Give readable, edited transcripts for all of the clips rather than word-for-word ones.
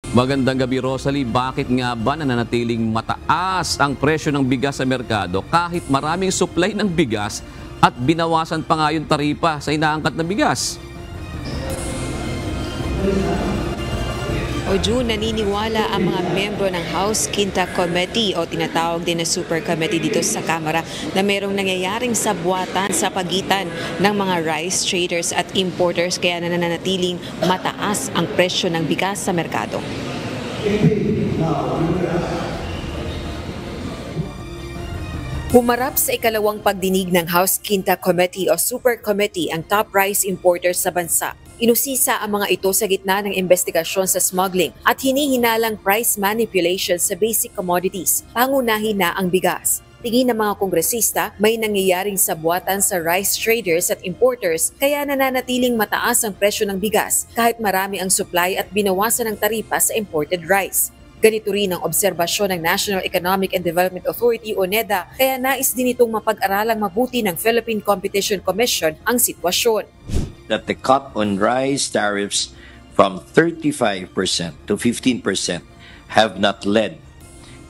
Magandang gabi, Rosalie. Bakit nga ba nananatiling mataas ang presyo ng bigas sa merkado kahit maraming supply ng bigas at binawasan pa nga yung taripa sa inaangkat na bigas? O June, naniniwala ang mga membro ng House Quinta Committee o tinatawag din na Super Committee dito sa Kamara na mayroong nangyayaring sabwatan sa pagitan ng mga rice traders at importers kaya nananatiling mataas ang presyo ng bigas sa merkado. Humarap sa ikalawang pagdinig ng House Quinta Committee o Super Committee ang top rice importers sa bansa. Inusisa ang mga ito sa gitna ng investigasyon sa smuggling at hinihinalang price manipulation sa basic commodities, pangunahin na ang bigas. Tingin ng mga kongresista, may nangyayaring sabwatan sa rice traders at importers kaya nananatiling mataas ang presyo ng bigas kahit marami ang supply at binawasan ang taripa sa imported rice. Ganito rin ang obserbasyon ng National Economic and Development Authority o NEDA kaya nais din itong mapag-aralang mabuti ng Philippine Competition Commission ang sitwasyon. That the cut on rice tariffs from 35% to 15% have not led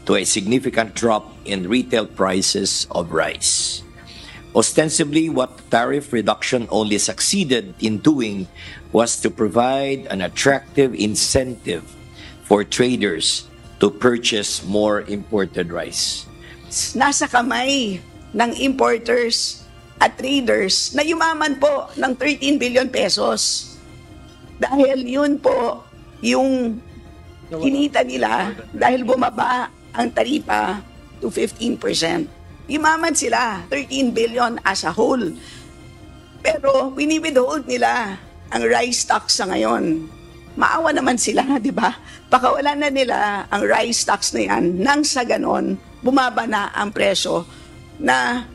to a significant drop in retail prices of rice. Ostensibly, what the tariff reduction only succeeded in doing was to provide an attractive incentive for traders to purchase more imported rice. Nasa kamay ng importers at traders na yumaman po ng 13 billion pesos. Dahil yun po yung kinita nila dahil bumaba ang taripa to 15%. Yumaman sila, 13 billion as a whole. Pero wini-withhold nila ang rice tax sa ngayon. Maawa naman sila, di ba? Pakawalan na nila ang rice tax na yan nang sa ganon, bumaba na ang presyo na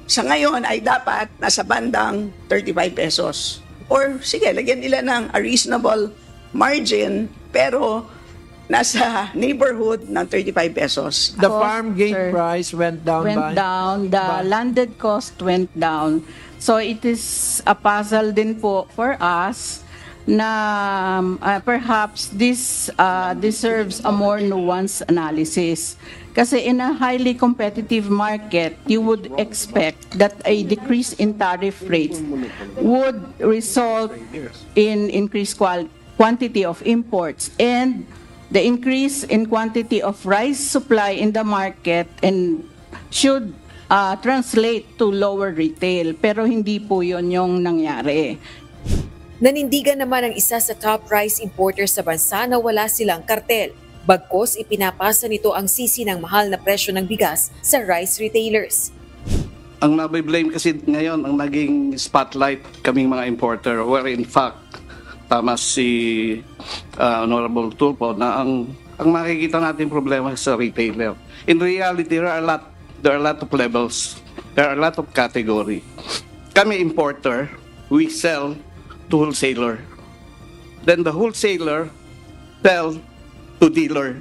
sa ngayon ay dapat nasa bandang 35 pesos. Or sige, lagyan nila ng a reasonable margin pero nasa neighborhood ng 35 pesos. The farm gate price went down. The landed cost went down. So it is a puzzle din po for us na perhaps this deserves a more nuanced analysis. Kasi in a highly competitive market, you would expect that a decrease in tariff rates would result in increased quantity of imports, and the increase in quantity of rice supply in the market and should translate to lower retail. Pero hindi po yun yung nangyari. Nanindigan naman ang isa sa top rice importers sa bansa na wala silang kartel. Bagkos, ipinapasa nito ang sisi ng mahal na presyo ng bigas sa rice retailers. Ang nabiblame kasi ngayon, ang naging spotlight kaming mga importer, where in fact, tama si Honorable Tulfo, na ang makikita natin problema sa retailer. In reality, there are a lot of levels, there are a lot of category. Kami importer, we sell to wholesaler. Then the wholesaler sell to dealer.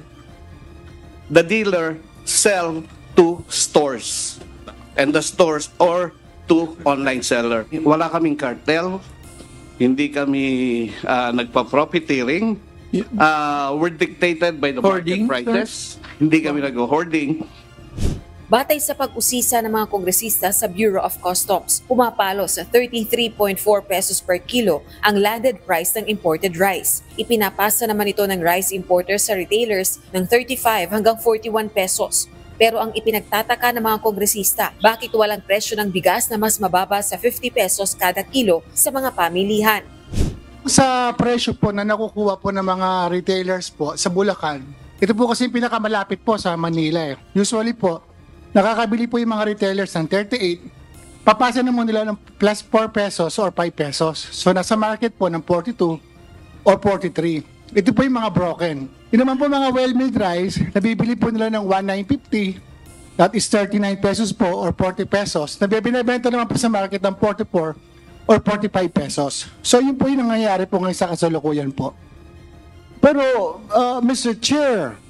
The dealer sell to stores. And the stores or to online seller. Wala kaming cartel. Hindi kami nagpa-profiteering. We're dictated by the market prices. Hindi kami nag-hoarding. Batay sa pag-usisa ng mga kongresista sa Bureau of Customs, pumapalo sa 33.4 pesos per kilo ang landed price ng imported rice. Ipinapasa naman ito ng rice importers sa retailers ng 35 hanggang 41 pesos. Pero ang ipinagtataka ng mga kongresista, bakit walang presyo ng bigas na mas mababa sa 50 pesos kada kilo sa mga pamilihan? Sa presyo po na nakukuha po ng mga retailers po sa Bulacan, ito po kasi pinakamalapit po sa Manila. Usually po, nakakabili po yung mga retailers ng 38, papasa naman nila ng plus 4 pesos or 5 pesos. So nasa market po ng 42 or 43. Ito po yung mga broken. Yung naman po mga well-milled rice, nabibili po nila ng 1950, that is 39 pesos po or 40 pesos. Nabibinibenta naman po sa market ng 44 or 45 pesos. So yun po yung nangyayari po ngayon sa kasalukuyan po. Pero, Mr. Chair,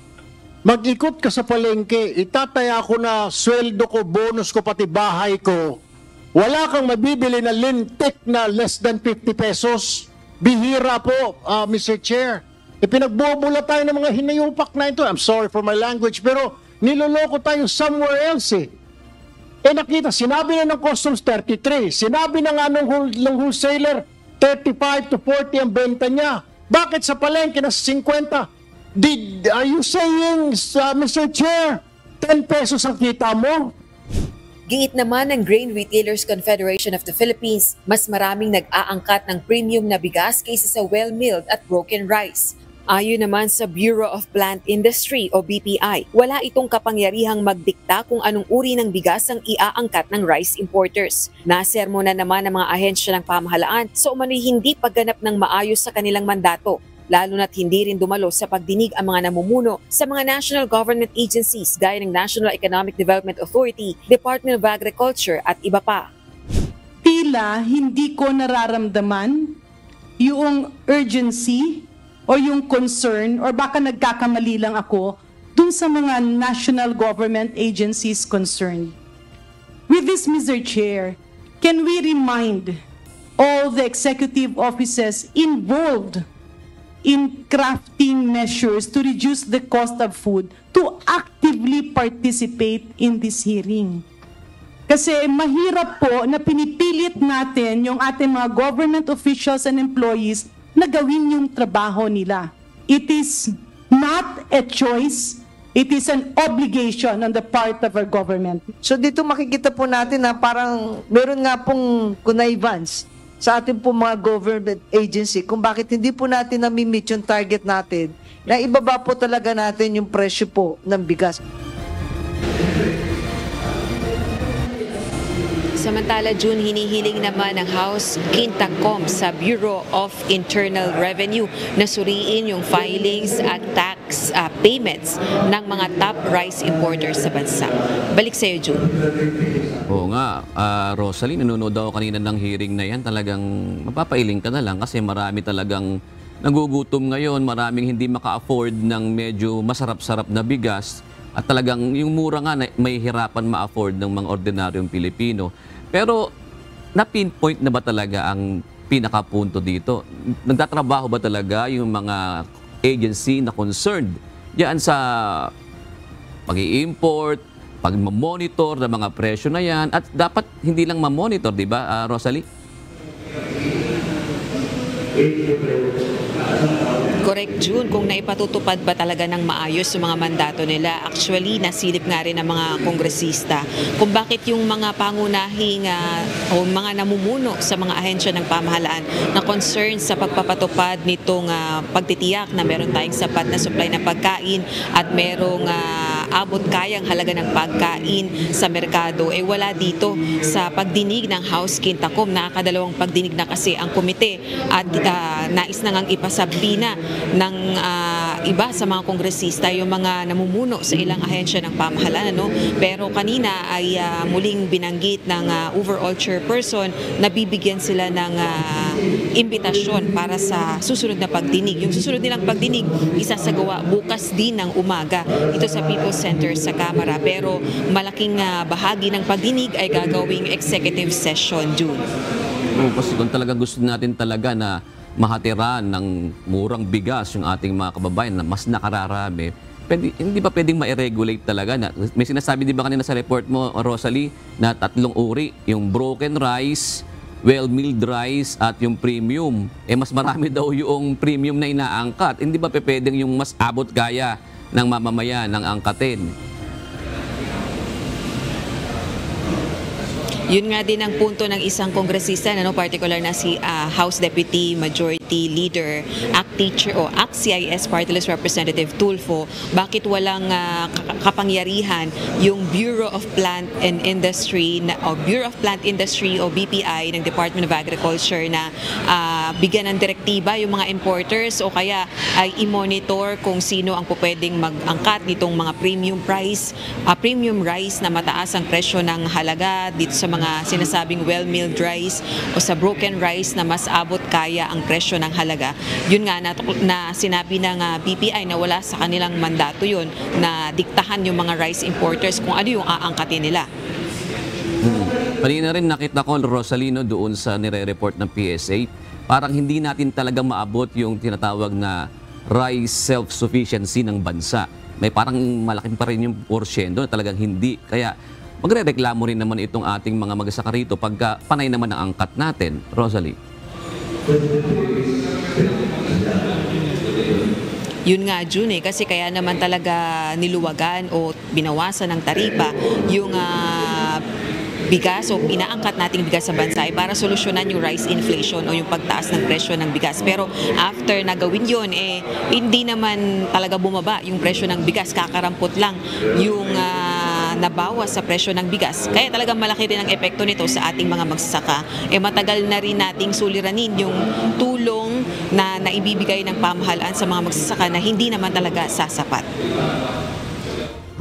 mag-ikot ka sa palengke, itataya ko na sweldo ko, bonus ko, pati bahay ko. Wala kang mabibili na lintik na less than 50 pesos. Bihira po, Mr. Chair. Pinagbobola tayo ng mga hinayupak na ito. I'm sorry for my language, pero niloloko tayo somewhere else eh. Nakita, sinabi na ng customs 33, sinabi na nga ng wholesaler 35 to 40 ang benta niya. Bakit sa palengke na 50? Are you saying, Mr. Chair, 10 pesos ang kita mo? Giit naman ng Grain Retailers Confederation of the Philippines, mas maraming nag-aangkat ng premium na bigas kaysa sa well-milled at broken rice. Ayon naman sa Bureau of Plant Industry o BPI, wala itong kapangyarihang magdikta kung anong uri ng bigas ang iaangkat ng rice importers. Nasermona naman ng mga ahensya ng pamahalaan sa umano'y hindi pagganap ng maayos sa kanilang mandato, lalo na't hindi rin dumalo sa pagdinig ang mga namumuno sa mga national government agencies gaya ng National Economic Development Authority, Department of Agriculture at iba pa. Tila hindi ko nararamdaman yung urgency o yung concern, or baka nagkakamali lang ako dun sa mga national government agencies concerned. With this, Mr. Chair, can we remind all the executive offices involved in crafting measures to reduce the cost of food to actively participate in this hearing? Kasi mahirap po na pinipilit natin yung ating mga government officials and employees na gawin yung trabaho nila. It is not a choice, it is an obligation on the part of our government. So dito makikita po natin na parang meron nga pong connivance sa ating po mga government agency kung bakit hindi po natin nami-meet yung target natin na ibaba po talaga natin yung presyo po ng bigas. Samantala, June, hinihiling naman ng House Quintacom sa Bureau of Internal Revenue na suriin yung filings at tax payments ng mga top rice importers sa bansa. Balik sa iyo, June. Oo nga, Rosalie, nanonood ako kanina ng hearing na yan. Talagang mapapailing ka na lang kasi marami talagang nagugutom ngayon. Maraming hindi maka-afford ng medyo masarap-sarap na bigas. At talagang yung mura nga may hirapan ma-afford ng mga ordinaryong Pilipino. Pero na-pinpoint na ba talaga ang pinakapunto dito? Nagtatrabaho ba talaga yung mga agency na concerned diyan sa pag-i-import, pag-monitor ng mga presyo na yan? At dapat hindi lang ma-monitor, di ba, Rosalie? Correct, June. Kung naipatutupad ba talaga ng maayos yung mga mandato nila, actually nasilip nga rin ng mga kongresista kung bakit yung mga pangunahing o mga namumuno sa mga ahensya ng pamahalaan na concern sa pagpapatupad nitong pagtitiyak na meron tayong sapat na supply ng pagkain at merong abot kayang halaga ng pagkain sa merkado, wala dito sa pagdinig ng House Quintacom. Nakakadalawang pagdinig na kasi ang komite at nais na ngang ipasabi na ng iba sa mga kongresista yung mga namumuno sa ilang ahensya ng pamahalaan. Pero kanina ay muling binanggit ng overall chairperson na bibigyan sila ng imbitasyon para sa susunod na pagdinig. Yung susunod nilang pagdinig isasagawa bukas din ng umaga ito sa People's Center sa Kamara. Pero malaking bahagi ng pagdinig ay gagawing executive session, June. Kasi kung talaga gusto natin talaga na mahatiran ng murang bigas yung ating mga kababayan na mas nakararami, hindi ba pwedeng ma-regulate talaga? May sinasabi di ba kanina sa report mo, Rosalie, na 3 uri, yung broken rice, well-milled rice at yung premium. Mas marami daw yung premium na inaangkat. Hindi ba pwedeng yung mas abot kaya ng mamamayan ng angkatin? Yun nga din ang punto ng isang kongresista, particular na si House Deputy Majority Leader, ACT CIS Party List Representative Tulfo, bakit walang kapangyarihan yung Bureau of Plant and Industry o BPI ng Department of Agriculture na bigyan ng direktiba yung mga importers o kaya ay i-monitor kung sino ang pwedeng mag-angkat nitong mga premium rice na mataas ang presyo ng halaga dito sa mga sinasabing well-milled rice o sa broken rice na mas abot kaya ang presyo ng halaga. Yun nga na sinabi ng BPI na wala sa kanilang mandato yun na diktahan yung mga rice importers kung ano yung aangkatin nila. Kanina rin nakita ko, Rosalino, doon sa nire-report ng PSA, parang hindi natin talagang maabot yung tinatawag na rice self-sufficiency ng bansa. May parang malaking pa rin yung porsyento na talagang hindi. Kaya magre-reklamo rin naman itong ating mga magsasaka rito pagka panay naman ang angkat natin. Rosalie. Yun nga, June, kasi kaya naman talaga niluwagan o binawasan ng taripa yung bigas o inaangkat nating bigas sa bansa ay para solusyonan yung rice inflation o yung pagtaas ng presyo ng bigas. Pero after na gawin yun, hindi naman talaga bumaba yung presyo ng bigas. Kakarampot lang yung nabawas sa presyo ng bigas. Kaya talagang malaki rin ang epekto nito sa ating mga magsasaka. Matagal na rin nating suliranin yung tulong na naibibigay ng pamahalaan sa mga magsasaka na hindi naman talaga sasapat.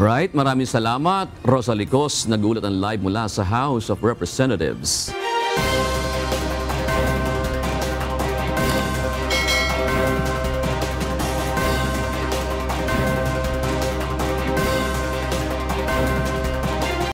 Right, maraming salamat. Rosalie Cos, nag-uulat ang live mula sa House of Representatives.